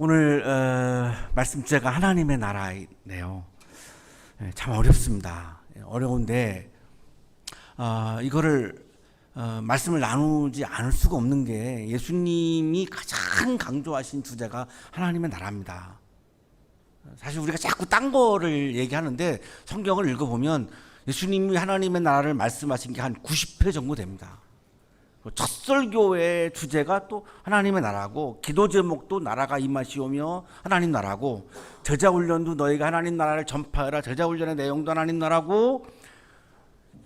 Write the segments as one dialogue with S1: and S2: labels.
S1: 오늘 말씀 주제가 하나님의 나라이네요. 참 어렵습니다. 어려운데 이거를 말씀을 나누지 않을 수가 없는 게 예수님이 가장 강조하신 주제가 하나님의 나라입니다. 사실 우리가 자꾸 딴 거를 얘기하는데 성경을 읽어보면 예수님이 하나님의 나라를 말씀하신 게 한 90회 정도 됩니다. 첫 설교의 주제가 또 하나님의 나라고, 기도 제목도 나라가 임하시오며 하나님 나라고, 제자훈련도 너희가 하나님 나라를 전파하라, 제자훈련의 내용도 하나님 나라고,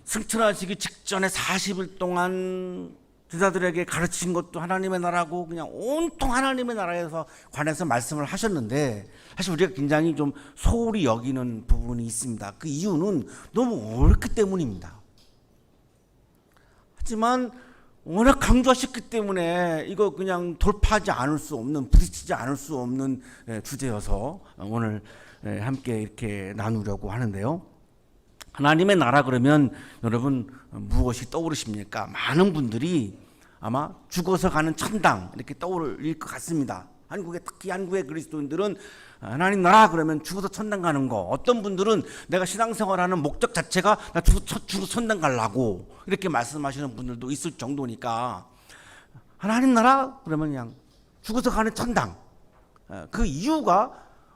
S1: 승천하시기 직전에 40일 동안 제자들에게 가르친 것도 하나님의 나라고, 그냥 온통 하나님의 나라에서 관해서 말씀을 하셨는데, 사실 우리가 굉장히 좀 소홀히 여기는 부분이 있습니다. 그 이유는 너무 어렵기 때문입니다. 하지만 워낙 강조하셨기 때문에 이거 그냥 돌파하지 않을 수 없는, 부딪히지 않을 수 없는 주제여서 오늘 함께 이렇게 나누려고 하는데요. 하나님의 나라 그러면 여러분 무엇이 떠오르십니까? 많은 분들이 아마 죽어서 가는 천당 이렇게 떠오를 것 같습니다. 한국에, 특히 한국의 그리스도인들은 하나님 나라 그러면 죽어서 천당 가는 거, 어떤 분들은 내가 신앙생활하는 목적 자체가 나 죽어서 천당 가려고 이렇게 말씀하시는 분들도 있을 정도니까 하나님 나라 그러면 그냥 죽어서 가는 천당. 그 이유가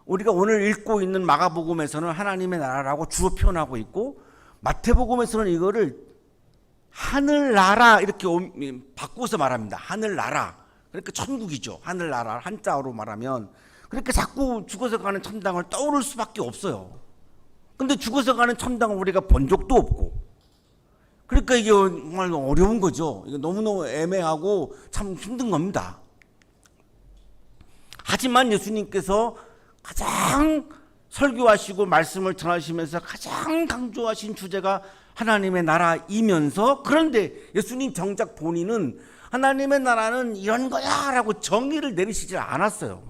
S1: 우리가 오늘 읽고 있는 마가복음에서는 하나님의 나라라고 주어 표현하고 있고, 마태복음에서는 이거를 하늘나라 이렇게 바꿔서 말합니다. 하늘나라. 그러니까 천국이죠. 하늘나라, 한자어로 말하면. 그러니까 자꾸 죽어서 가는 천당을 떠오를 수밖에 없어요. 근데 죽어서 가는 천당을 우리가 본 적도 없고, 그러니까 이게 정말 어려운 거죠. 이거 너무너무 애매하고 참 힘든 겁니다. 하지만 예수님께서 가장 설교하시고 말씀을 전하시면서 가장 강조하신 주제가 하나님의 나라이면서, 그런데 예수님 정작 본인은 하나님의 나라는 이런 거야 라고 정의를 내리시지 않았어요.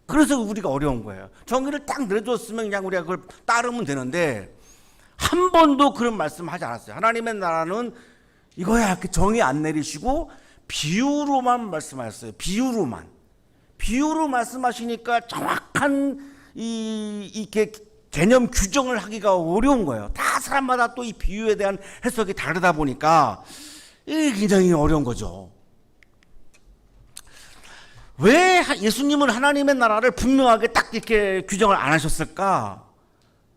S1: 그래서 우리가 어려운 거예요. 정의를 딱 내려줬으면 그냥 우리가 그걸 따르면 되는데 한 번도 그런 말씀 하지 않았어요. 하나님의 나라는 이거야 이렇게 정의 안 내리시고 비유로만 말씀하셨어요. 비유로 말씀하시니까 정확한 이렇게 개념 규정을 하기가 어려운 거예요. 다 사람마다 또 이 비유에 대한 해석이 다르다 보니까 이게 굉장히 어려운 거죠. 왜 예수님은 하나님의 나라를 분명하게 딱 이렇게 규정을 안 하셨을까?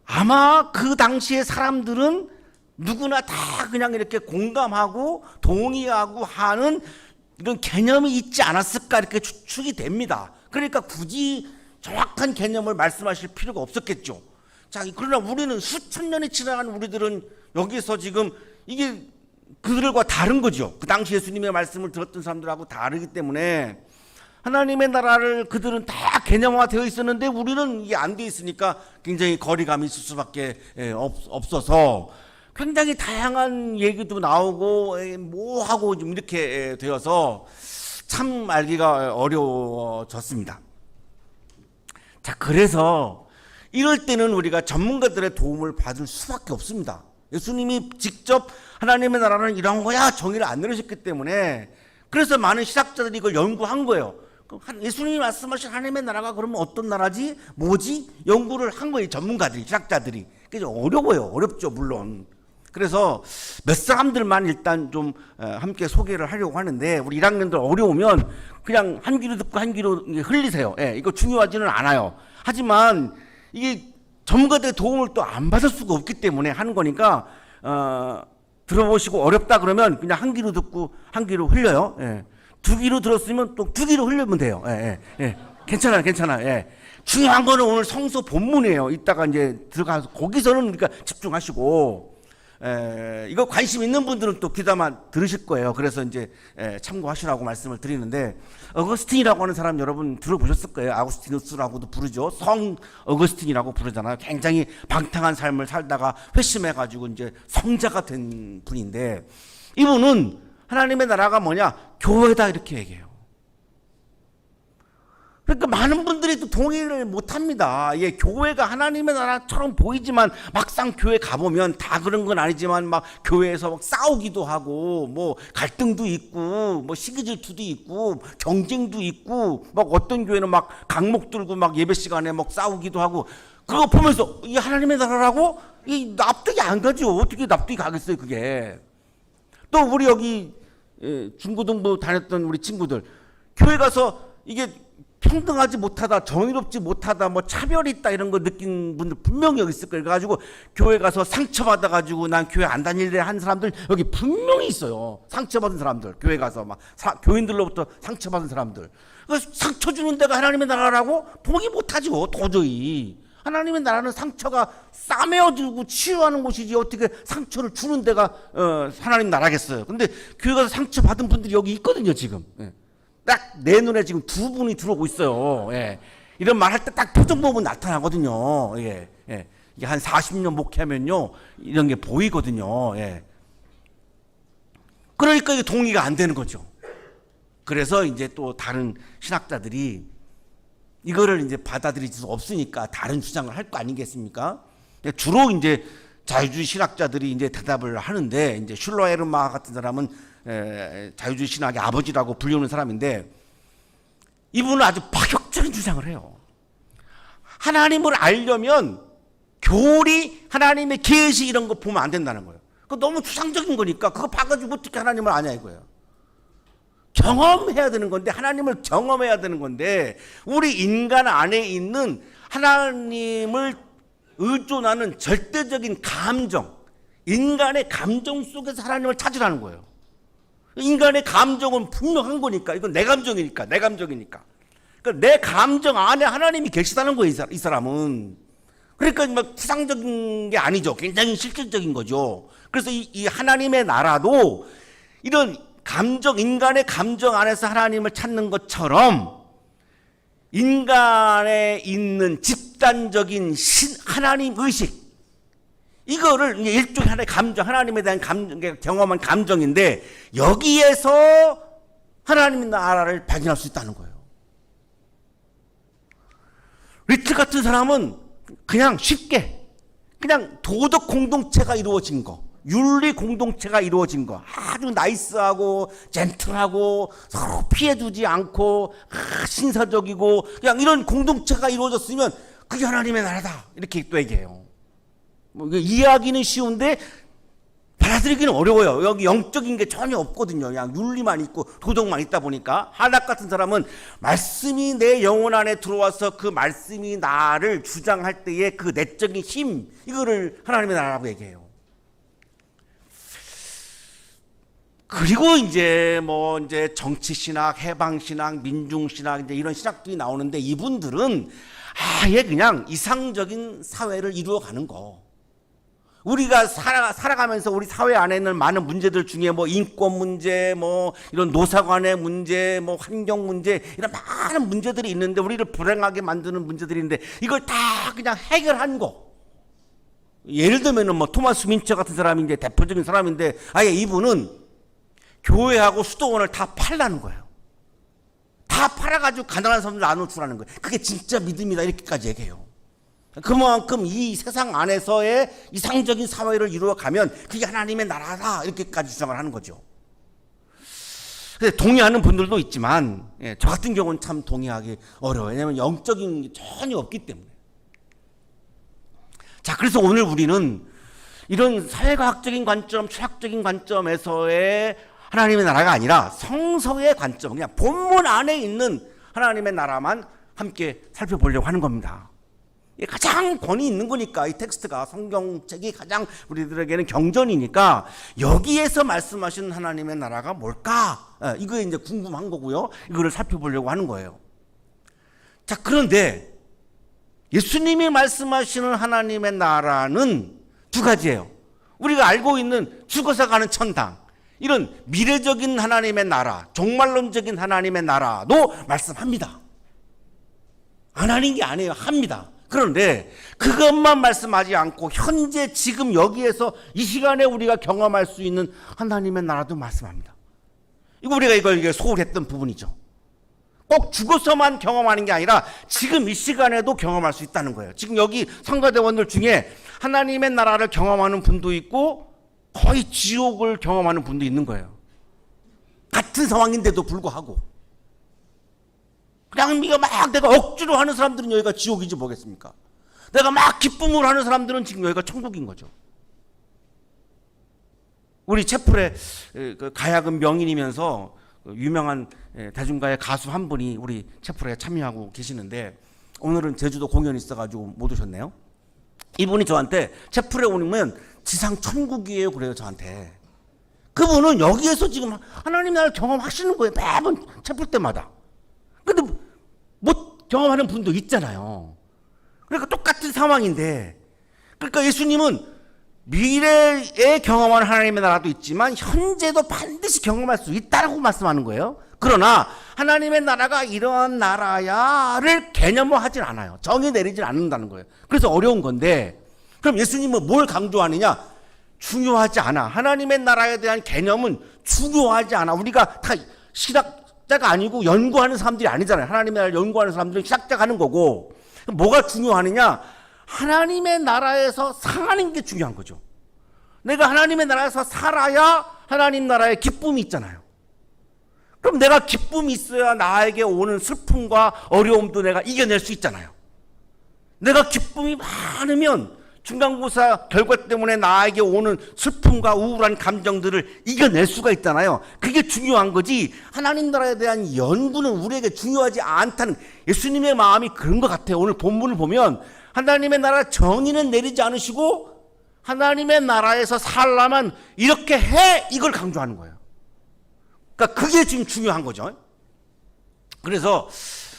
S1: 아마 그 당시의 사람들은 누구나 다 그냥 이렇게 공감하고 동의하고 하는 이런 개념이 있지 않았을까 이렇게 추측이 됩니다. 그러니까 굳이 정확한 개념을 말씀하실 필요가 없었겠죠. 자, 그러나 우리는 수천 년이 지나간 우리들은 여기서 지금 이게 그들과 다른 거죠. 그 당시 예수님의 말씀을 들었던 사람들하고 다르기 때문에 하나님의 나라를 그들은 다 개념화되어 있었는데 우리는 이게 안 돼 있으니까 굉장히 거리감이 있을 수밖에 없어서 굉장히 다양한 얘기도 나오고 뭐하고 좀 이렇게 되어서 참 알기가 어려워졌습니다. 자, 그래서 이럴 때는 우리가 전문가들의 도움을 받을 수밖에 없습니다. 예수님이 직접 하나님의 나라는 이런 거야 정의를 안 내리셨기 때문에, 그래서 많은 신학자들이 이걸 연구한 거예요. 예수님이 말씀하신 하나님의 나라가 그러면 어떤 나라지? 뭐지? 연구를 한 거예요. 전문가들이, 신학자들이. 그래서 어렵죠 물론. 그래서 몇 사람들만 일단 좀 함께 소개를 하려고 하는데, 우리 1학년들 어려우면 그냥 한 귀로 듣고 한 귀로 흘리세요. 이거 중요하지는 않아요. 하지만 이게 전문가들의 도움을 또 안 받을 수가 없기 때문에 하는 거니까 들어보시고 어렵다 그러면 그냥 한 귀로 듣고 한 귀로 흘려요. 두 귀로 들었으면 또 두 귀로 흘리면 돼요. 괜찮아요. 중요한 거는 오늘 성서 본문이에요. 이따가 이제 들어가서 거기서는 그러니까 집중하시고, 이거 관심 있는 분들은 또 귀담아 들으실 거예요. 그래서 이제 참고하시라고 말씀을 드리는데, 어거스틴이라고 하는 사람 여러분 들어보셨을 거예요. 아구스티누스라고도 부르죠. 성 어거스틴이라고 부르잖아요. 굉장히 방탕한 삶을 살다가 회심해가지고 이제 성자가 된 분인데, 이분은 하나님의 나라가 뭐냐? 교회다 이렇게 얘기해요. 그러니까 많은 분들이 또 동의를 못합니다. 예, 교회가 하나님의 나라처럼 보이지만 막상 교회 가보면 다 그런 건 아니지만 막 교회에서 막 싸우기도 하고 뭐 갈등도 있고 뭐 시기 질투도 있고 경쟁도 있고 막 어떤 교회는 막 강목 들고 막 예배 시간에 막 싸우기도 하고 그거 보면서 이 하나님의 나라라고 이 납득이 안 가죠. 어떻게 납득이 가겠어요, 그게. 또 우리 여기 중고등부 다녔던 우리 친구들 교회 가서 이게 평등하지 못하다, 정의롭지 못하다, 뭐 차별이 있다 이런 거 느낀 분들 분명히 여기 있을 거예요. 그래가지고 교회 가서 상처받아가지고 난 교회 안 다닐래 한 사람들 여기 분명히 있어요. 상처받은 사람들, 교회 가서 막 교인들로부터 상처받은 사람들. 상처 주는 데가 하나님의 나라라고 동의 못하죠, 도저히. 하나님의 나라는 상처가 싸매어지고 치유하는 곳이지 어떻게 상처를 주는 데가 하나님 나라겠어요. 근데 교회 가서 상처받은 분들이 여기 있거든요, 지금. 딱 내 눈에 지금 두 분이 들어오고 있어요. 예. 이런 말 할 때 딱 표정 보면 나타나거든요. 예. 예. 이게 한 40년 목회하면요, 이런 게 보이거든요. 예. 그러니까 이게 동의가 안 되는 거죠. 그래서 이제 또 다른 신학자들이 이거를 이제 받아들일 수 없으니까 다른 주장을 할 거 아니겠습니까? 주로 이제 자유주의 신학자들이 이제 대답을 하는데, 이제 슐러 에르마 같은 사람은 자유주의 신학의 아버지라고 불리우는 사람인데, 이분은 아주 파격적인 주장을 해요. 하나님을 알려면 교리, 하나님의 계시 이런 거 보면 안 된다는 거예요. 그거 너무 추상적인 거니까 그거 봐가지고 어떻게 하나님을 아냐 이거예요. 경험해야 되는 건데, 하나님을 경험해야 되는 건데, 우리 인간 안에 있는 하나님을 의존하는 절대적인 감정, 인간의 감정 속에서 하나님을 찾으라는 거예요. 인간의 감정은 분명한 거니까, 이건 내 감정이니까. 그러니까 내 감정 안에 하나님이 계시다는 거예요, 이 사람은. 그러니까 막 추상적인 게 아니죠. 굉장히 실질적인 거죠. 그래서 이 하나님의 나라도 이런 감정, 인간의 감정 안에서 하나님을 찾는 것처럼 인간에 있는 집단적인 하나님 의식, 이거를 일종의 하나의 감정, 하나님에 대한 경험한 감정인데, 여기에서 하나님의 나라를 발견할 수 있다는 거예요. 리틀 같은 사람은 그냥 쉽게 그냥 도덕 공동체가 이루어진 거, 윤리 공동체가 이루어진 거, 아주 나이스하고 젠틀하고 서로 피해주지 않고 신사적이고 그냥 이런 공동체가 이루어졌으면 그게 하나님의 나라다, 이렇게 또 얘기해요. 뭐 이해하기는 쉬운데 받아들이기는 어려워요. 여기 영적인 게 전혀 없거든요. 그냥 윤리만 있고 도덕만 있다 보니까. 하락 같은 사람은 말씀이 내 영혼 안에 들어와서 그 말씀이 나를 주장할 때의 그 내적인 힘, 이거를 하나님의 나라라고 얘기해요. 그리고 이제 뭐 이제 정치신학, 해방신학, 민중신학, 이제 이런 신학들이 나오는데, 이분들은 아예 그냥 이상적인 사회를 이루어가는 거. 우리가 살아가면서 우리 사회 안에 있는 많은 문제들 중에 뭐 인권 문제, 뭐 이런 노사관의 문제, 뭐 환경 문제, 이런 많은 문제들이 있는데, 우리를 불행하게 만드는 문제들인데, 이걸 다 그냥 해결한 거. 예를 들면은 뭐 토마스 민처 같은 사람이 이제 대표적인 사람인데, 아예 이분은 교회하고 수도원을 다 팔라는 거예요. 다 팔아가지고 가난한 사람들 나눠주라는 거예요. 그게 진짜 믿음이다, 이렇게까지 얘기해요. 그만큼 이 세상 안에서의 이상적인 사회를 이루어가면 그게 하나님의 나라다, 이렇게까지 주장을 하는 거죠. 동의하는 분들도 있지만, 저 같은 경우는 참 동의하기 어려워요. 왜냐하면 영적인 게 전혀 없기 때문에. 자, 그래서 오늘 우리는 이런 사회과학적인 관점, 철학적인 관점에서의 하나님의 나라가 아니라 성서의 관점, 그냥 본문 안에 있는 하나님의 나라만 함께 살펴보려고 하는 겁니다. 가장 권위 있는 거니까, 이 텍스트가, 성경책이 가장 우리들에게는 경전이니까 여기에서 말씀하시는 하나님의 나라가 뭘까? 이거 이제 궁금한 거고요. 이거를 살펴보려고 하는 거예요. 자, 그런데 예수님이 말씀하시는 하나님의 나라는 두 가지예요. 우리가 알고 있는 죽어서 가는 천당, 이런 미래적인 하나님의 나라, 종말론적인 하나님의 나라도 말씀합니다. 안 하는 게 아니에요. 합니다. 그런데 그것만 말씀하지 않고 현재 지금 여기에서 이 시간에 우리가 경험할 수 있는 하나님의 나라도 말씀합니다. 이거 우리가 이걸 소홀했던 부분이죠. 꼭 죽어서만 경험하는 게 아니라 지금 이 시간에도 경험할 수 있다는 거예요. 지금 여기 성가대원들 중에 하나님의 나라를 경험하는 분도 있고 거의 지옥을 경험하는 분도 있는 거예요. 같은 상황인데도 불구하고. 그냥 이거 막 내가 억지로 하는 사람들은 여기가 지옥인지 뭐겠습니까? 내가 막 기쁨으로 하는 사람들은 지금 여기가 천국인 거죠. 우리 채플의 가야금 명인이면서 유명한 대중가의 가수 한 분이 우리 채플에 참여하고 계시는데 오늘은 제주도 공연이 있어가지고 못 오셨네요. 이분이 저한테 채플에 오면 지상 천국이에요 그래요 저한테. 그분은 여기에서 지금 하나님 나라를 경험하시는 거예요. 매번 채플 때마다. 근데 못 경험하는 분도 있잖아요. 그러니까 똑같은 상황인데, 그러니까 예수님은 미래에 경험하는 하나님의 나라도 있지만 현재도 반드시 경험할 수 있다고 말씀하는 거예요. 그러나 하나님의 나라가 이런 나라야를 개념화하진 않아요. 정의 내리진 않는다는 거예요. 그래서 어려운 건데, 그럼 예수님은 뭘 강조하느냐? 중요하지 않아. 하나님의 나라에 대한 개념은 중요하지 않아. 우리가 다 신학자가 아니고 연구하는 사람들이 아니잖아요. 하나님의 나라를 연구하는 사람들은 신학자가 하는 거고. 뭐가 중요하느냐? 하나님의 나라에서 사는 게 중요한 거죠. 내가 하나님의 나라에서 살아야 하나님 나라의 기쁨이 있잖아요. 그럼 내가 기쁨이 있어야 나에게 오는 슬픔과 어려움도 내가 이겨낼 수 있잖아요. 내가 기쁨이 많으면 중간고사 결과 때문에 나에게 오는 슬픔과 우울한 감정들을 이겨낼 수가 있잖아요. 그게 중요한 거지. 하나님 나라에 대한 연구는 우리에게 중요하지 않다는 예수님의 마음이 그런 것 같아요. 오늘 본문을 보면 하나님의 나라 정의는 내리지 않으시고 하나님의 나라에서 살려면 이렇게 해, 이걸 강조하는 거예요. 그러니까 그게 지금 중요한 거죠. 그래서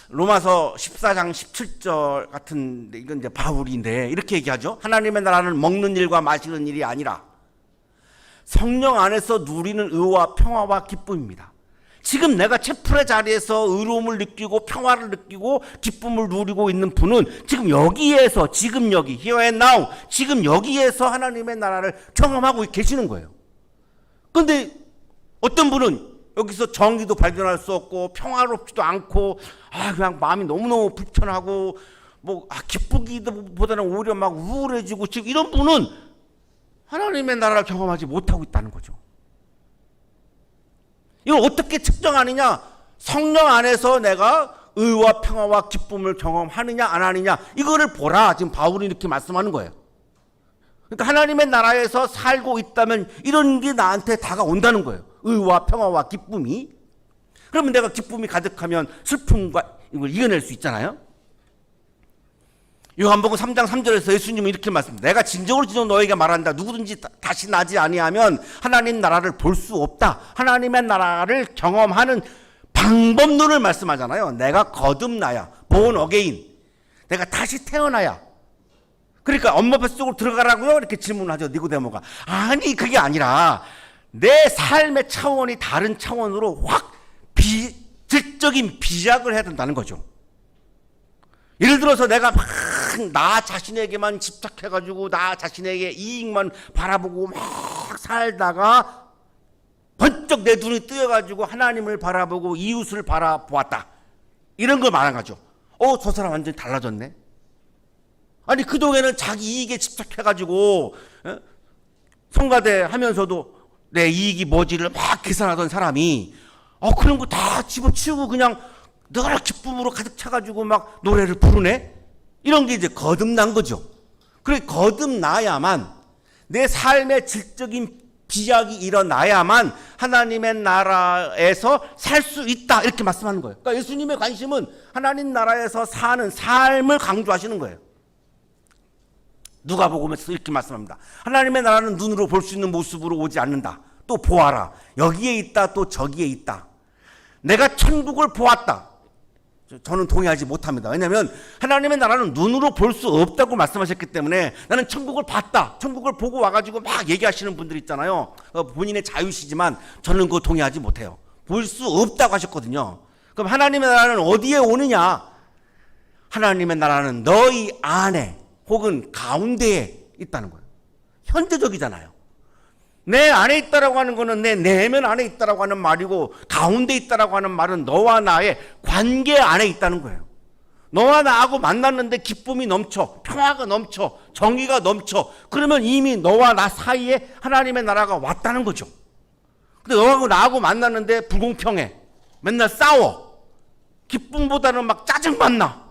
S1: 로마서 14장 17절 같은, 이건 이제 바울인데 이렇게 얘기하죠. 하나님의 나라는 먹는 일과 마시는 일이 아니라 성령 안에서 누리는 의와 평화와 기쁨입니다. 지금 내가 채플의 자리에서 의로움을 느끼고 평화를 느끼고 기쁨을 누리고 있는 분은 지금 여기에서, 지금 여기, here and now, 지금 여기에서 하나님의 나라를 경험하고 계시는 거예요. 그런데 어떤 분은 여기서 정의도 발견할 수 없고 평화롭지도 않고 그냥 마음이 너무너무 불편하고 기쁘기보다는 오히려 막 우울해지고, 지금 이런 분은 하나님의 나라를 경험하지 못하고 있다는 거죠. 이걸 어떻게 측정하느냐? 성령 안에서 내가 의와 평화와 기쁨을 경험하느냐 안 하느냐, 이거를 보라. 지금 바울이 이렇게 말씀하는 거예요. 그러니까 하나님의 나라에서 살고 있다면 이런 게 나한테 다가온다는 거예요. 의와 평화와 기쁨이. 그러면 내가 기쁨이 가득하면 슬픔과 이걸 이겨낼 수 있잖아요. 요한복음 3장 3절에서 예수님은 이렇게 말씀합니다. 내가 진정으로 너에게 말한다. 누구든지 다시 나지 아니하면 하나님 나라를 볼 수 없다. 하나님의 나라를 경험하는 방법론을 말씀하잖아요. 내가 거듭나야, born again, 내가 다시 태어나야. 그러니까 엄마 뱃속으로 들어가라고요? 이렇게 질문하죠, 니고데모가. 아니, 그게 아니라 내 삶의 차원이 다른 차원으로 확 질적인 비약을 해야 된다는 거죠. 예를 들어서 내가 막 나 자신에게만 집착해가지고 나 자신에게 이익만 바라보고 막 살다가 번쩍 내 눈이 뜨여가지고 하나님을 바라보고 이웃을 바라보았다. 이런 걸 말한 거죠. 저 사람 완전히 달라졌네. 아니, 그동안에는 자기 이익에 집착해가지고 성가대 하면서도 내 이익이 뭐지를 막 계산하던 사람이 그런 거 다 집어치우고 그냥 늘 기쁨으로 가득 차가지고 막 노래를 부르네? 이런 게 이제 거듭난 거죠. 그래, 거듭나야만, 내 삶의 질적인 비약이 일어나야만 하나님의 나라에서 살 수 있다, 이렇게 말씀하는 거예요. 그러니까 예수님의 관심은 하나님 나라에서 사는 삶을 강조하시는 거예요. 누가복음에서 이렇게 말씀합니다. 하나님의 나라는 눈으로 볼 수 있는 모습으로 오지 않는다. 또 보아라. 여기에 있다, 또 저기에 있다. 내가 천국을 보았다. 저는 동의하지 못합니다. 왜냐하면 하나님의 나라는 눈으로 볼 수 없다고 말씀하셨기 때문에 나는 천국을 봤다. 천국을 보고 와가지고 막 얘기하시는 분들 있잖아요. 본인의 자유시지만 저는 그거 동의하지 못해요. 볼 수 없다고 하셨거든요. 그럼 하나님의 나라는 어디에 오느냐? 하나님의 나라는 너희 안에 혹은 가운데에 있다는 거예요. 현재적이잖아요. 내 안에 있다라고 하는 거는 내 내면 안에 있다라고 하는 말이고, 가운데 있다라고 하는 말은 너와 나의 관계 안에 있다는 거예요. 너와 나하고 만났는데 기쁨이 넘쳐, 평화가 넘쳐, 정의가 넘쳐. 그러면 이미 너와 나 사이에 하나님의 나라가 왔다는 거죠. 근데 너하고 나하고 만났는데 불공평해, 맨날 싸워, 기쁨보다는 막 짜증만 나,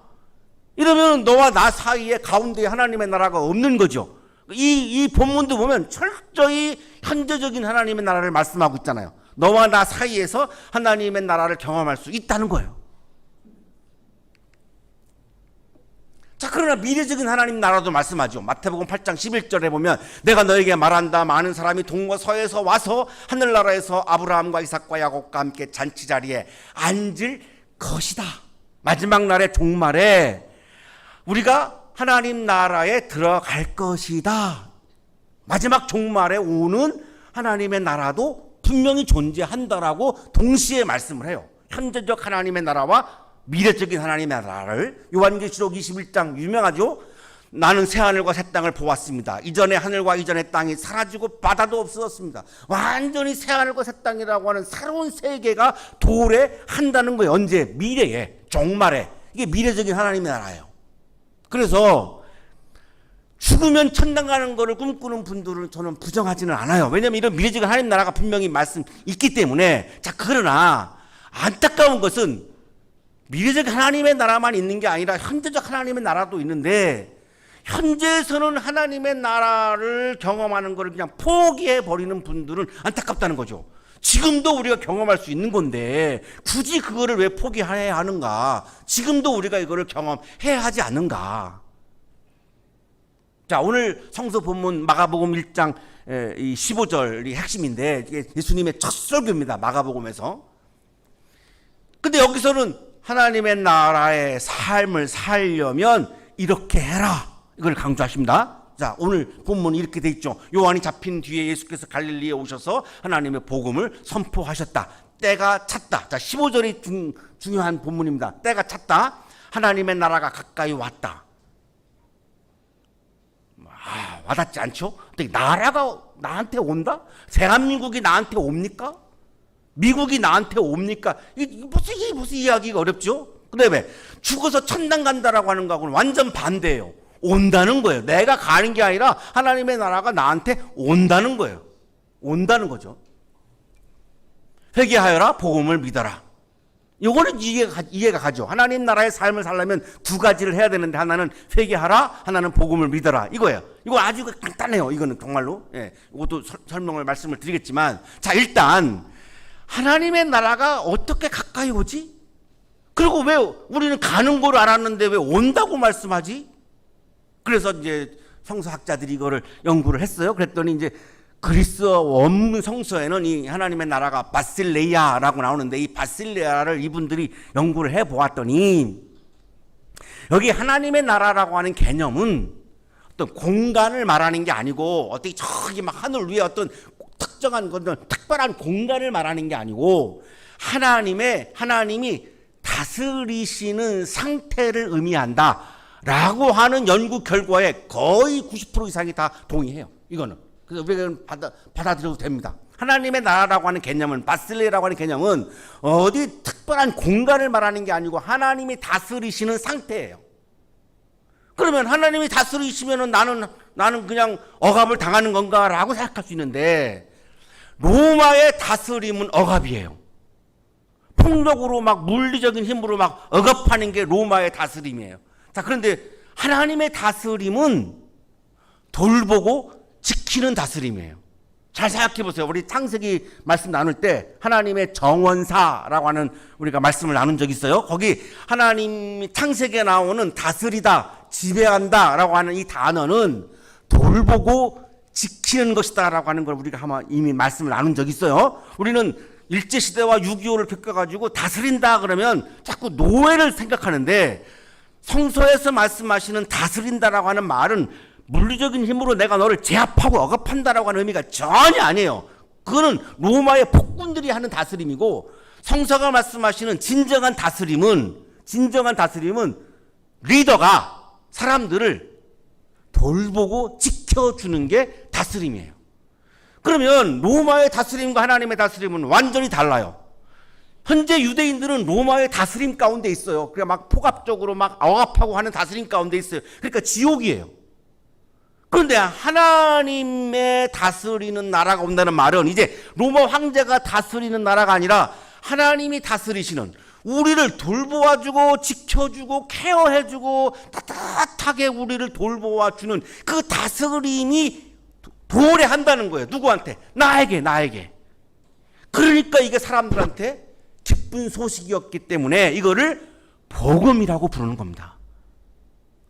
S1: 이러면 너와 나 사이에 가운데에 하나님의 나라가 없는 거죠. 이 본문도 보면 철저히 현재적인 하나님의 나라를 말씀하고 있잖아요. 너와 나 사이에서 하나님의 나라를 경험할 수 있다는 거예요. 자, 그러나 미래적인 하나님 나라도 말씀하죠. 마태복음 8장 11절에 보면 내가 너에게 말한다. 많은 사람이 동과 서에서 와서 하늘나라에서 아브라함과 이삭과 야곱과 함께 잔치자리에 앉을 것이다. 마지막 날의 종말에 우리가 하나님 나라에 들어갈 것이다. 마지막 종말에 오는 하나님의 나라도 분명히 존재한다라고 동시에 말씀을 해요. 현재적 하나님의 나라와 미래적인 하나님의 나라를. 요한계시록 21장 유명하죠. 나는 새하늘과 새 땅을 보았습니다. 이전의 하늘과 이전의 땅이 사라지고 바다도 없어졌습니다. 완전히 새하늘과 새 땅이라고 하는 새로운 세계가 도래한다는 거예요. 언제? 미래에, 종말에. 이게 미래적인 하나님의 나라예요. 그래서 죽으면 천당 가는 거를 꿈꾸는 분들은 저는 부정하지는 않아요. 왜냐하면 이런 미래적인 하나님 나라가 분명히 말씀 있기 때문에. 자, 그러나 안타까운 것은 미래적 하나님의 나라만 있는 게 아니라 현재적 하나님의 나라도 있는데, 현재에서는 하나님의 나라를 경험하는 것을 그냥 포기해 버리는 분들은 안타깝다는 거죠. 지금도 우리가 경험할 수 있는 건데 굳이 그거를 왜 포기해야 하는가? 지금도 우리가 이거를 경험해야 하지 않는가? 자, 오늘 성서 본문 마가복음 1장 15절이 핵심인데, 이게 예수님의 첫 설교입니다. 마가복음에서. 근데 여기서는 하나님의 나라의 삶을 살려면 이렇게 해라, 이걸 강조하십니다. 자, 오늘 본문이 이렇게 돼 있죠. 요한이 잡힌 뒤에 예수께서 갈릴리에 오셔서 하나님의 복음을 선포하셨다. 때가 찼다. 자, 15절이 중요한 본문입니다. 때가 찼다. 하나님의 나라가 가까이 왔다. 와닿지 않죠? 나라가 나한테 온다? 대한민국이 나한테 옵니까? 미국이 나한테 옵니까? 이게 무슨 이야기가 어렵죠? 그 다음에 죽어서 천당 간다라고 하는 거하고는 완전 반대예요. 온다는 거예요. 내가 가는 게 아니라 하나님의 나라가 나한테 온다는 거예요. 온다는 거죠. 회개하여라, 복음을 믿어라. 요거는 이해가 가죠. 하나님 나라의 삶을 살려면 두 가지를 해야 되는데, 하나는 회개하라, 하나는 복음을 믿어라, 이거예요. 이거 아주 간단해요. 이거는 정말로. 예, 이것도 설명을 말씀을 드리겠지만, 자, 일단 하나님의 나라가 어떻게 가까이 오지? 그리고 왜 우리는 가는 걸 알았는데 왜 온다고 말씀하지? 그래서 이제 성서학자들이 이거를 연구를 했어요. 그랬더니 이제 그리스어 원문 성서에는 이 하나님의 나라가 바실레이아라고 나오는데, 이 바실레이아를 이분들이 연구를 해 보았더니, 여기 하나님의 나라라고 하는 개념은 어떤 공간을 말하는 게 아니고, 어떻게 저기 막 하늘 위에 어떤 특정한 것들, 특별한 공간을 말하는 게 아니고, 하나님이 다스리시는 상태를 의미한다라고 하는 연구 결과에 거의 90% 이상이 다 동의해요. 이거는. 그래서 우리가 받아들여도 됩니다. 하나님의 나라라고 하는 개념은, 바실레라고 하는 개념은 어디 특별한 공간을 말하는 게 아니고 하나님이 다스리시는 상태예요. 그러면 하나님이 다스리시면은 나는 그냥 억압을 당하는 건가라고 생각할 수 있는데, 로마의 다스림은 억압이에요. 폭력으로 막 물리적인 힘으로 막 억압하는 게 로마의 다스림이에요. 자, 그런데 하나님의 다스림은 돌보고 지키는 다스림이에요. 잘 생각해 보세요. 우리 창세기 말씀 나눌 때 하나님의 정원사라고 하는 우리가 말씀을 나눈 적이 있어요. 거기 하나님 창세기에 나오는 다스리다, 지배한다라고 하는 이 단어는 돌보고 지키는 것이다라고 하는 걸 우리가 아마 이미 말씀을 나눈 적이 있어요. 우리는 일제시대와 6.25를 겪어가지고 다스린다 그러면 자꾸 노예를 생각하는데, 성서에서 말씀하시는 다스린다라고 하는 말은 물리적인 힘으로 내가 너를 제압하고 억압한다라고 하는 의미가 전혀 아니에요. 그거는 로마의 폭군들이 하는 다스림이고, 성서가 말씀하시는 진정한 다스림은 리더가 사람들을 돌보고 지켜주는 게 다스림이에요. 그러면 로마의 다스림과 하나님의 다스림은 완전히 달라요. 현재 유대인들은 로마의 다스림 가운데 있어요. 그러니까 막 폭압적으로 막 억압하고 하는 다스림 가운데 있어요. 그러니까 지옥이에요. 그런데 하나님의 다스리는 나라가 온다는 말은 이제 로마 황제가 다스리는 나라가 아니라 하나님이 다스리시는, 우리를 돌보아주고 지켜주고 케어해주고 따뜻하게 우리를 돌보아주는 그 다스림이 도래한다는 거예요. 누구한테? 나에게. 그러니까 이게 사람들한테 기쁜 소식이었기 때문에 이거를 복음이라고 부르는 겁니다.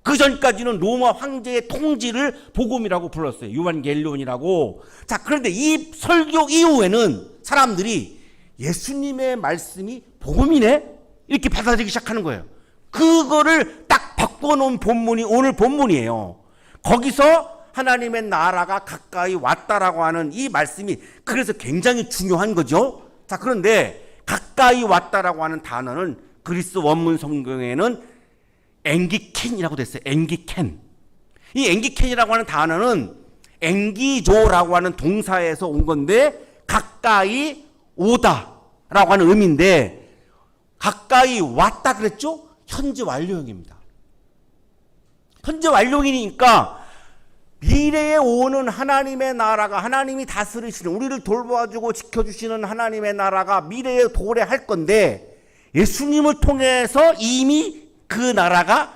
S1: 그 전까지는 로마 황제의 통치를 복음이라고 불렀어요. 유반겔리온이라고. 자, 그런데 이 설교 이후에는 사람들이 예수님의 말씀이 복음이네? 이렇게 받아들이기 시작하는 거예요. 그거를 딱 바꿔놓은 본문이 오늘 본문이에요. 거기서 하나님의 나라가 가까이 왔다라고 하는 이 말씀이 그래서 굉장히 중요한 거죠. 자, 그런데 가까이 왔다라고 하는 단어는 그리스 원문 성경에는 앵기켄이라고 됐어요. 앵기켄. 이 앵기켄이라고 하는 단어는 앵기조라고 하는 동사에서 온 건데 가까이 오다라고 하는 의미인데, 가까이 왔다 그랬죠? 현재 완료형입니다. 현재 완료형이니까 미래에 오는 하나님의 나라가, 하나님이 다스리시는, 우리를 돌봐주고 지켜주시는 하나님의 나라가 미래에 도래할 건데 예수님을 통해서 이미 그 나라가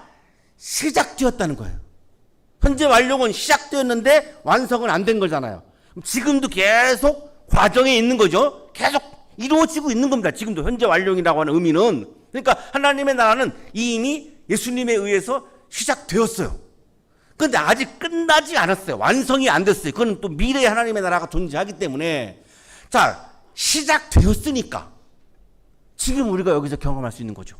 S1: 시작되었다는 거예요. 현재 완료는 시작되었는데 완성은 안 된 거잖아요. 지금도 계속 과정에 있는 거죠. 계속 이루어지고 있는 겁니다. 지금도 현재 완료이라고 하는 의미는. 그러니까 하나님의 나라는 이미 예수님에 의해서 시작되었어요. 그런데 아직 끝나지 않았어요. 완성이 안 됐어요. 그건 또 미래에 하나님의 나라가 존재하기 때문에. 자, 시작되었으니까 지금 우리가 여기서 경험할 수 있는 거죠.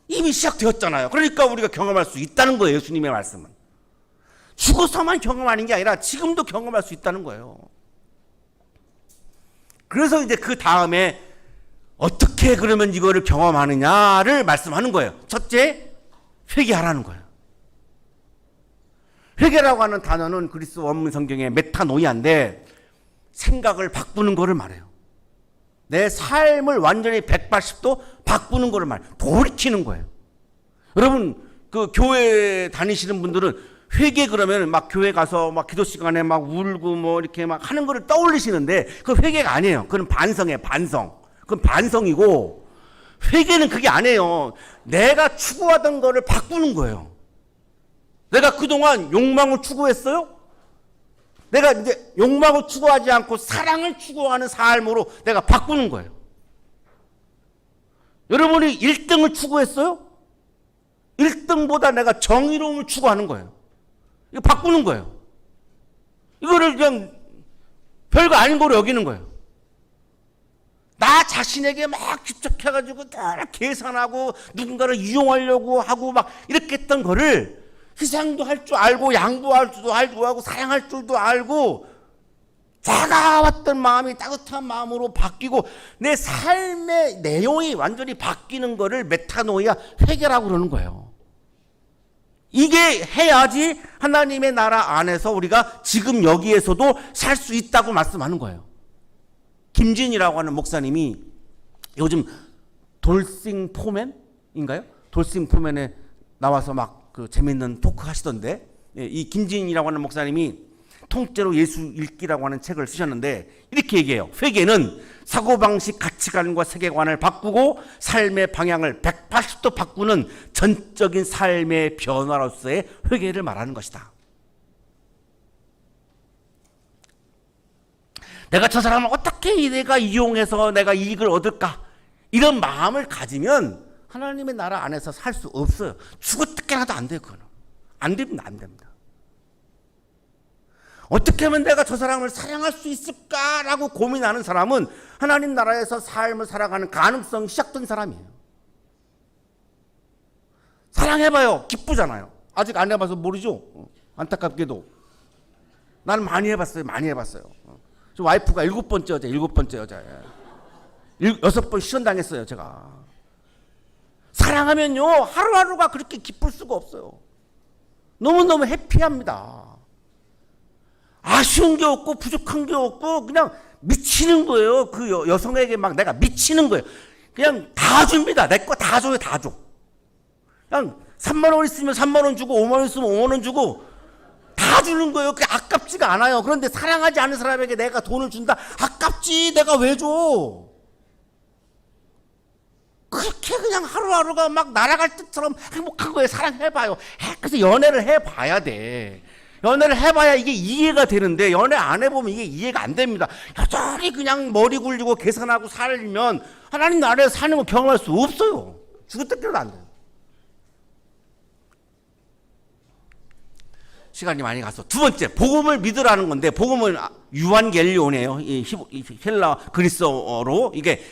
S1: 이미 시작되었잖아요. 그러니까 우리가 경험할 수 있다는 거예요. 예수님의 말씀은 죽어서만 경험하는 게 아니라 지금도 경험할 수 있다는 거예요. 그래서 이제 그 다음에 어떻게 그러면 이거를 경험하느냐를 말씀하는 거예요. 첫째, 회개하라는 거예요. 회개라고 하는 단어는 그리스 원문 성경의 메타노이아인데 생각을 바꾸는 거를 말해요. 내 삶을 완전히 180도 바꾸는 거를 말해요. 돌이키는 거예요. 여러분, 그 교회 다니시는 분들은 회개 그러면 막 교회 가서 막 기도 시간에 막 울고 뭐 이렇게 막 하는 거를 떠올리시는데 그 회개가 아니에요. 그건 반성이에요. 반성. 그건 반성이고, 회개는 그게 아니에요. 내가 추구하던 거를 바꾸는 거예요. 내가 그동안 욕망을 추구했어요? 내가 이제 욕망을 추구하지 않고 사랑을 추구하는 삶으로 내가 바꾸는 거예요. 여러분이 1등을 추구했어요? 1등보다 내가 정의로움을 추구하는 거예요. 이거 바꾸는 거예요. 이거를 그냥 별거 아닌 거로 여기는 거예요. 나 자신에게 막 집착해가지고 다 계산하고 누군가를 이용하려고 하고 막 이렇게 했던 거를 희생도 할 줄 알고 양보할 줄도 알고 사랑할 줄도 알고 차가웠던 마음이 따뜻한 마음으로 바뀌고 내 삶의 내용이 완전히 바뀌는 거를 메타노이아, 회개라고 그러는 거예요. 이게 해야지 하나님의 나라 안에서 우리가 지금 여기에서도 살 수 있다고 말씀하는 거예요. 김진이라고 하는 목사님이 요즘 돌싱 포맨인가요? 돌싱 포맨에 나와서 막 그 재밌는 토크 하시던데, 이 김진이라고 하는 목사님이 통째로 예수 읽기라고 하는 책을 쓰셨는데 이렇게 얘기해요. 회개는 사고방식, 가치관과 세계관을 바꾸고 삶의 방향을 180도 바꾸는 전적인 삶의 변화로서의 회개를 말하는 것이다. 내가 저 사람을 어떻게 내가 이용해서 내가 이익을 얻을까, 이런 마음을 가지면 하나님의 나라 안에서 살 수 없어요. 죽어뜯게라도 안 돼요. 그거는 안 됩니다. 안 됩니다. 어떻게 하면 내가 저 사람을 사랑할 수 있을까라고 고민하는 사람은 하나님 나라에서 삶을 살아가는 가능성이 시작된 사람이에요. 사랑해봐요. 기쁘잖아요. 아직 안 해봐서 모르죠. 안타깝게도 나는 많이 해봤어요. 많이 해봤어요. 저 와이프가 7번째 여자예요. 6번 시험당했어요. 제가. 사랑하면요 하루하루가 그렇게 기쁠 수가 없어요. 너무너무 해피합니다. 아쉬운 게 없고 부족한 게 없고 그냥 미치는 거예요. 그 여성에게 막 내가 미치는 거예요. 그냥 다 줍니다. 내 거 다 줘요. 다 줘. 그냥 3만 원 있으면 3만 원 주고 5만 원 있으면 5만 원 주고 다 주는 거예요. 그게 아깝지가 않아요. 그런데 사랑하지 않는 사람에게 내가 돈을 준다? 아깝지. 내가 왜 줘? 그렇게 그냥 하루하루가 막 날아갈 때처럼 행복한 거예요. 사랑해봐요. 그래서 연애를 해봐야 돼. 연애를 해봐야 이게 이해가 되는데 연애 안 해보면 이게 이해가 안 됩니다. 여전히 그냥 머리 굴리고 계산하고 살면 하나님 나라에서 사는 거 경험할 수 없어요. 죽을 때까지도 안 돼요. 시간이 많이 가서 두 번째, 복음을 믿으라는 건데, 복음은 유한겔리온이에요. 이 헬라 그리스어로. 이게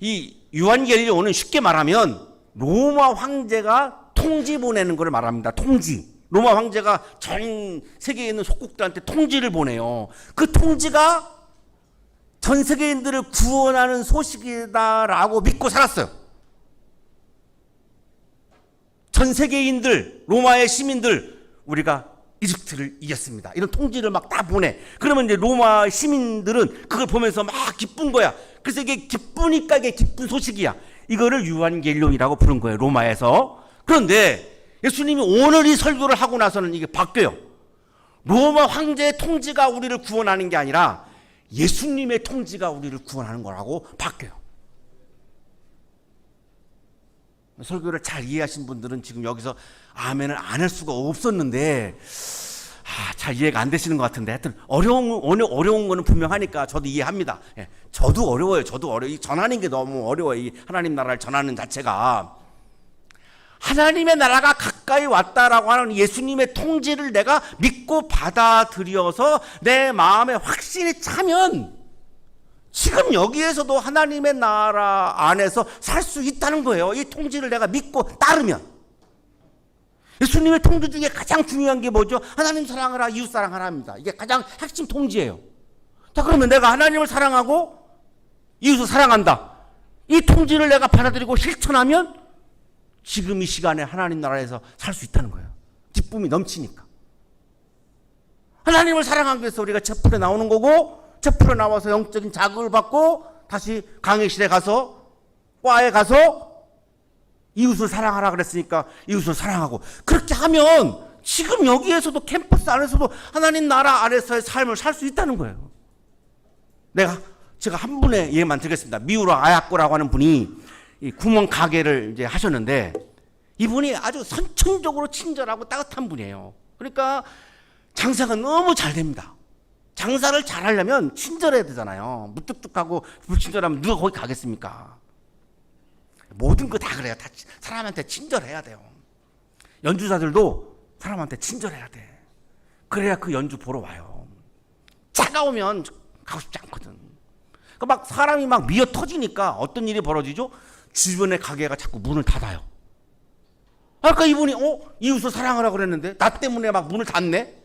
S1: 이 유한겔리온은 쉽게 말하면 로마 황제가 통지 보내는 걸 말합니다. 통지. 로마 황제가 전 세계에 있는 속국들한테 통지를 보내요. 그 통지가 전 세계인들을 구원하는 소식이다라고 믿고 살았어요. 전 세계인들, 로마의 시민들, 우리가 이집트를 이겼습니다. 이런 통지를 막 다 보내. 그러면 이제 로마 시민들은 그걸 보면서 막 기쁜 거야. 그래서 이게 기쁘니까 이게 기쁜 소식이야. 이거를 유한겔리온이라고 부른 거예요, 로마에서. 그런데 예수님이 오늘 이 설교를 하고 나서는 이게 바뀌어요. 로마 황제의 통지가 우리를 구원하는 게 아니라 예수님의 통지가 우리를 구원하는 거라고 바뀌어요. 설교를 잘 이해하신 분들은 지금 여기서 아멘을 안 할 수가 없었는데 잘 이해가 안 되시는 것 같은데 하여튼 어려운 거는 분명하니까 저도 이해합니다. 예, 저도 어려워요. 저도 어려워요. 전하는 게 너무 어려워요. 이 하나님 나라를 전하는 자체가. 하나님의 나라가 가까이 왔다라고 하는 예수님의 통지를 내가 믿고 받아들여서 내 마음에 확신이 차면 지금 여기에서도 하나님의 나라 안에서 살 수 있다는 거예요. 이 통지를 내가 믿고 따르면. 예수님의 통지 중에 가장 중요한 게 뭐죠? 하나님 사랑하라, 이웃 사랑하라입니다. 이게 가장 핵심 통지예요. 자, 그러면 내가 하나님을 사랑하고 이웃을 사랑한다. 이 통지를 내가 받아들이고 실천하면 지금 이 시간에 하나님 나라에서 살 수 있다는 거예요. 기쁨이 넘치니까. 하나님을 사랑하기 위해서 우리가 첩풀에 나오는 거고, 첩풀에 나와서 영적인 자극을 받고 다시 강의실에 가서 과에 가서 이웃을 사랑하라 그랬으니까 이웃을 사랑하고, 그렇게 하면 지금 여기에서도 캠퍼스 안에서도 하나님 나라 안에서의 삶을 살 수 있다는 거예요. 제가 한 분의 예만 드리겠습니다. 미우라 아야코라고 하는 분이 이 구멍 가게를 이제 하셨는데, 이분이 아주 선천적으로 친절하고 따뜻한 분이에요. 그러니까 장사가 너무 잘 됩니다. 장사를 잘 하려면 친절해야 되잖아요. 무뚝뚝하고 불친절하면 누가 거기 가겠습니까? 모든 거 다 그래요. 다 사람한테 친절해야 돼요. 연주자들도 사람한테 친절해야 돼. 그래야 그 연주 보러 와요. 차가우면 가고 싶지 않거든. 그러니까 막 사람이 막 미어 터지니까 어떤 일이 벌어지죠? 주변의 가게가 자꾸 문을 닫아요. 아까 이분이 이웃을 사랑하라고 그랬는데 나 때문에 막 문을 닫네?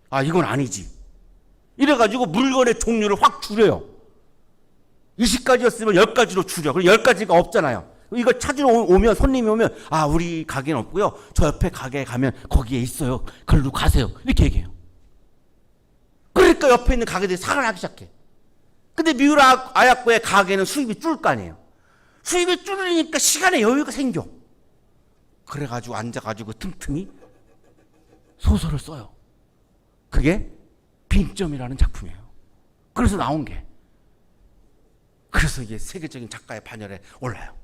S1: 아, 이건 아니지. 이래가지고 물건의 종류를 확 줄여요. 20가지였으면 10가지로 줄여. 그럼 10가지가 없잖아요. 이거 찾으러 오면, 손님이 오면, 아, 우리 가게는 없고요. 저 옆에 가게에 가면 거기에 있어요. 걸로 가세요. 이렇게 얘기해요. 그러니까 옆에 있는 가게들이 사을 하기 시작해. 근데 미우라 아야코의 가게는 수입이 줄을 거 아니에요. 수입이 줄으니까 시간에 여유가 생겨. 그래가지고 앉아가지고 틈틈이 소설을 써요. 그게 빈점이라는 작품이에요. 그래서 나온 게. 그래서 이게 세계적인 작가의 반열에 올라요.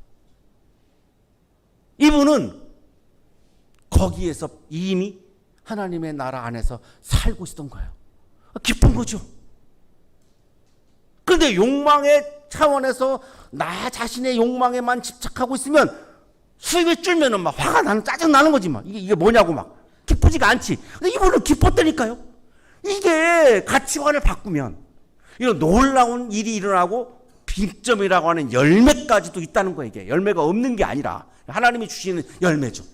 S1: 이분은 거기에서 이미 하나님의 나라 안에서 살고 있었던 거예요. 기쁜 거죠. 그런데 욕망의 차원에서 나 자신의 욕망에만 집착하고 있으면 수입이 줄면은 막 화가 나는, 짜증 나는 거지 막. 이게 뭐냐고 막. 기쁘지가 않지. 근데 이분은 기뻤다니까요. 이게 가치관을 바꾸면 이런 놀라운 일이 일어나고 빈점이라고 하는 열매까지도 있다는 거예요. 이게 열매가 없는 게 아니라 하나님이 주시는 열매죠.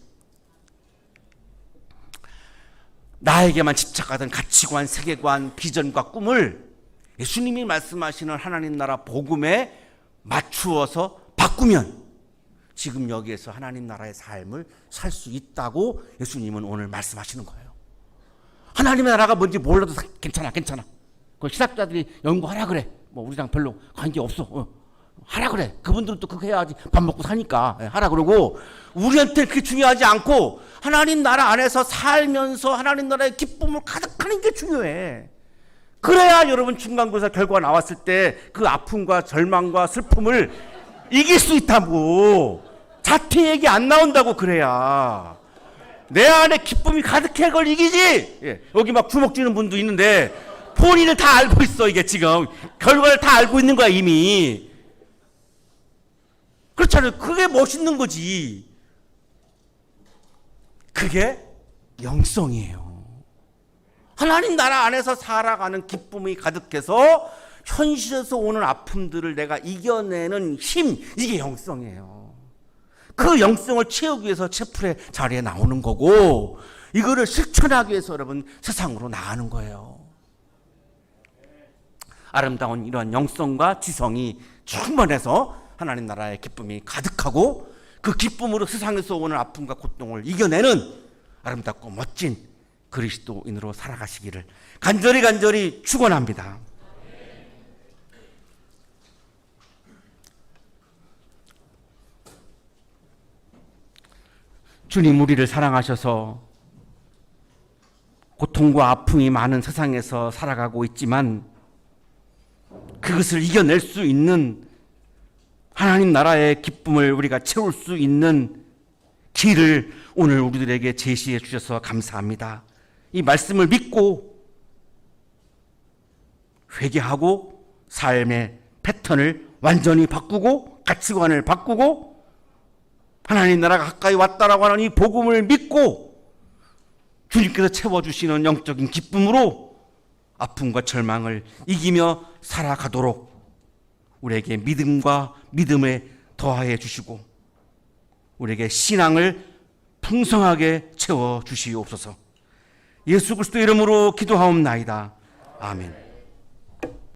S1: 나에게만 집착하던 가치관, 세계관, 비전과 꿈을 예수님이 말씀하시는 하나님 나라 복음에 맞추어서 바꾸면 지금 여기에서 하나님 나라의 삶을 살 수 있다고 예수님은 오늘 말씀하시는 거예요. 하나님의 나라가 뭔지 몰라도 괜찮아. 그 신학자들이 연구하라 그래. 뭐 우리랑 별로 관계 없어. 하라 그래. 그분들은 또 그거 해야지 밥 먹고 사니까 하라 그러고, 우리한테 그게 중요하지 않고 하나님 나라 안에서 살면서 하나님 나라의 기쁨을 가득하는 게 중요해. 그래야 여러분 중간고사 결과가 나왔을 때 그 아픔과 절망과 슬픔을 이길 수 있다고. 자퇴 얘기 안 나온다고. 그래야 내 안에 기쁨이 가득해 그걸 이기지. 여기 막 주먹 쥐는 분도 있는데 본인을 다 알고 있어. 이게 지금 결과를 다 알고 있는 거야 이미. 그렇잖아요. 그게 멋있는 거지. 그게 영성이에요. 하나님 나라 안에서 살아가는 기쁨이 가득해서 현실에서 오는 아픔들을 내가 이겨내는 힘, 이게 영성이에요. 그 영성을 채우기 위해서 채플의 자리에 나오는 거고, 이거를 실천하기 위해서 여러분 세상으로 나가는 거예요. 아름다운 이러한 영성과 지성이 충만해서 하나님 나라의 기쁨이 가득하고, 그 기쁨으로 세상에서 오는 아픔과 고통을 이겨내는 아름답고 멋진 그리스도인으로 살아가시기를 간절히 축원합니다. 주님 우리를 사랑하셔서 고통과 아픔이 많은 세상에서 살아가고 있지만, 그것을 이겨낼 수 있는 하나님 나라의 기쁨을 우리가 채울 수 있는 길을 오늘 우리들에게 제시해 주셔서 감사합니다. 이 말씀을 믿고 회개하고 삶의 패턴을 완전히 바꾸고 가치관을 바꾸고 하나님 나라가 가까이 왔다라고 하는 이 복음을 믿고 주님께서 채워주시는 영적인 기쁨으로 아픔과 절망을 이기며 살아가도록 우리에게 믿음과 믿음에 더하여 주시고 우리에게 신앙을 풍성하게 채워 주시옵소서. 예수 그리스도 이름으로 기도하옵나이다. 아멘.